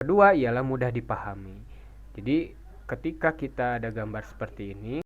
Kedua ialah mudah dipahami. Jadi ketika kita ada gambar seperti ini,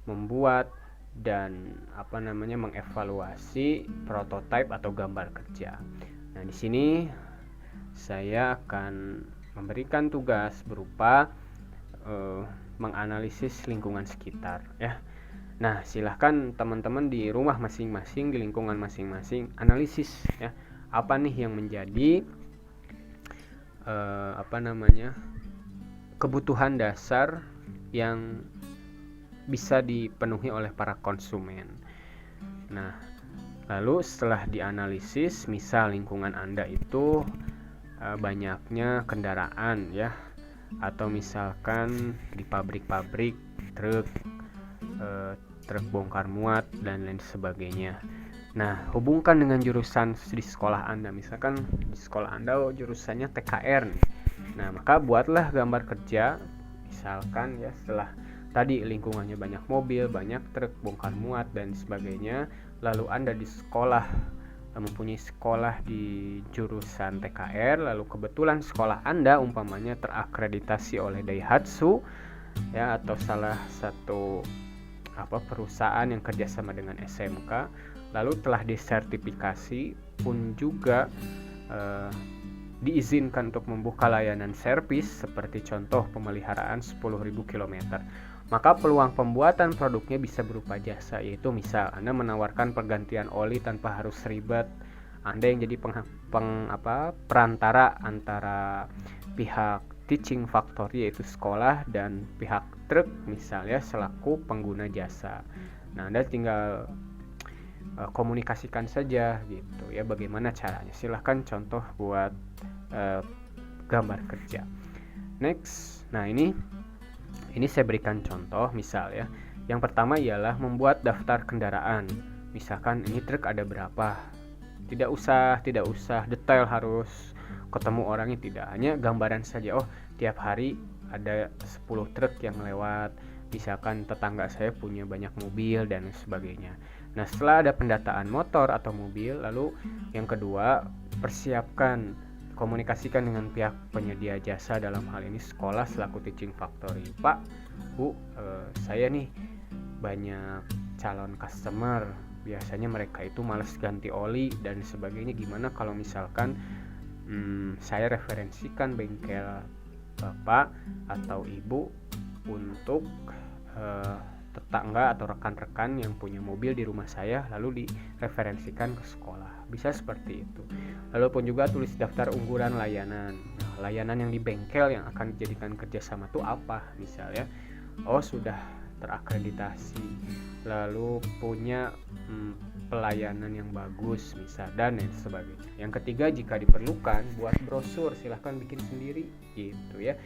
membuat dan mengevaluasi prototipe atau gambar kerja. Nah, di sini saya akan memberikan tugas berupa menganalisis lingkungan sekitar ya. Nah, silahkan teman-teman di rumah masing-masing, di lingkungan masing-masing, analisis ya. Apa nih yang menjadi kebutuhan dasar yang bisa dipenuhi oleh para konsumen. Nah, lalu setelah dianalisis, misal lingkungan Anda itu banyaknya kendaraan ya, atau misalkan di pabrik-pabrik truk bongkar muat dan lain sebagainya. Nah, hubungkan dengan jurusan di sekolah Anda. Misalkan di sekolah Anda jurusannya TKR nih. Nah, maka buatlah gambar kerja. Misalkan ya, setelah tadi lingkungannya banyak mobil, banyak truk bongkar muat dan sebagainya, lalu Anda di sekolah mempunyai sekolah di jurusan TKR, lalu kebetulan sekolah Anda umpamanya terakreditasi oleh Daihatsu ya, atau salah satu perusahaan yang kerjasama dengan SMK, lalu telah disertifikasi pun juga diizinkan untuk membuka layanan servis seperti contoh pemeliharaan 10.000 km, maka peluang pembuatan produknya bisa berupa jasa, yaitu misal Anda menawarkan pergantian oli tanpa harus ribet, Anda yang jadi perantara antara pihak teaching factory yaitu sekolah dan pihak truk misalnya selaku pengguna jasa. Nah, Anda tinggal komunikasikan saja gitu ya, bagaimana caranya. Silahkan contoh buat gambar kerja. Next, nah ini saya berikan contoh misal ya. Yang pertama ialah membuat daftar kendaraan. Misalkan ini truk ada berapa. Tidak usah detail harus ketemu orangnya, tidak, hanya gambaran saja. Oh, tiap hari ada 10 truk yang lewat, misalkan tetangga saya punya banyak mobil dan sebagainya. Nah, setelah ada pendataan motor atau mobil, lalu yang kedua, persiapkan, komunikasikan dengan pihak penyedia jasa, dalam hal ini sekolah selaku teaching factory. Pak, Bu, saya nih banyak calon customer, biasanya mereka itu malas ganti oli dan sebagainya, gimana kalau misalkan saya referensikan bengkel Bapak atau Ibu untuk tetangga atau rekan-rekan yang punya mobil di rumah saya, lalu direferensikan ke sekolah. Bisa seperti itu. Lalu pun juga tulis daftar unggulan layanan. Nah, layanan yang di bengkel yang akan dijadikan kerjasama itu apa misalnya. Oh, sudah terakreditasi, lalu punya pelayanan yang bagus misal, dan lain sebagainya. Yang ketiga, jika diperlukan buat brosur, silahkan bikin sendiri gitu ya.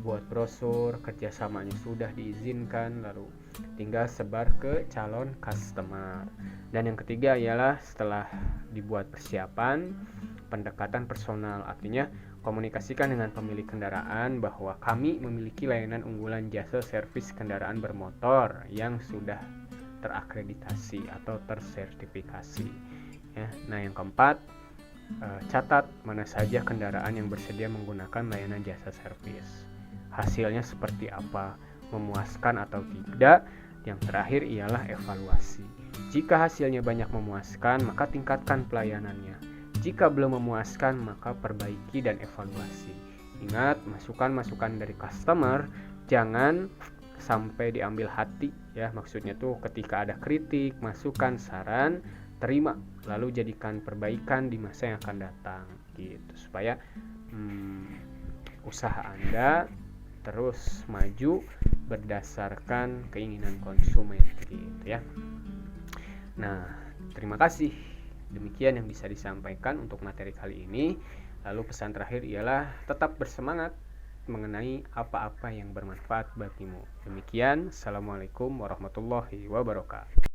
Buat brosur, kerjasamanya sudah diizinkan, lalu tinggal sebar ke calon customer. Dan yang ketiga ialah setelah dibuat persiapan, pendekatan personal, artinya komunikasikan dengan pemilik kendaraan bahwa kami memiliki layanan unggulan jasa servis kendaraan bermotor yang sudah terakreditasi atau tersertifikasi ya. Nah, yang keempat, catat mana saja kendaraan yang bersedia menggunakan layanan jasa servis, hasilnya seperti apa, memuaskan atau tidak. Yang terakhir ialah evaluasi. Jika hasilnya banyak memuaskan, maka tingkatkan pelayanannya. Jika belum memuaskan, maka perbaiki dan evaluasi. Ingat, masukan-masukan dari customer jangan sampai diambil hati ya. Maksudnya tuh ketika ada kritik, masukan, saran, terima, lalu jadikan perbaikan di masa yang akan datang gitu, supaya usaha Anda terus maju berdasarkan keinginan konsumen gitu ya. Nah, terima kasih. Demikian yang bisa disampaikan untuk materi kali ini. Lalu pesan terakhir ialah tetap bersemangat mengenai apa-apa yang bermanfaat bagimu. Demikian, Assalamualaikum warahmatullahi wabarakatuh.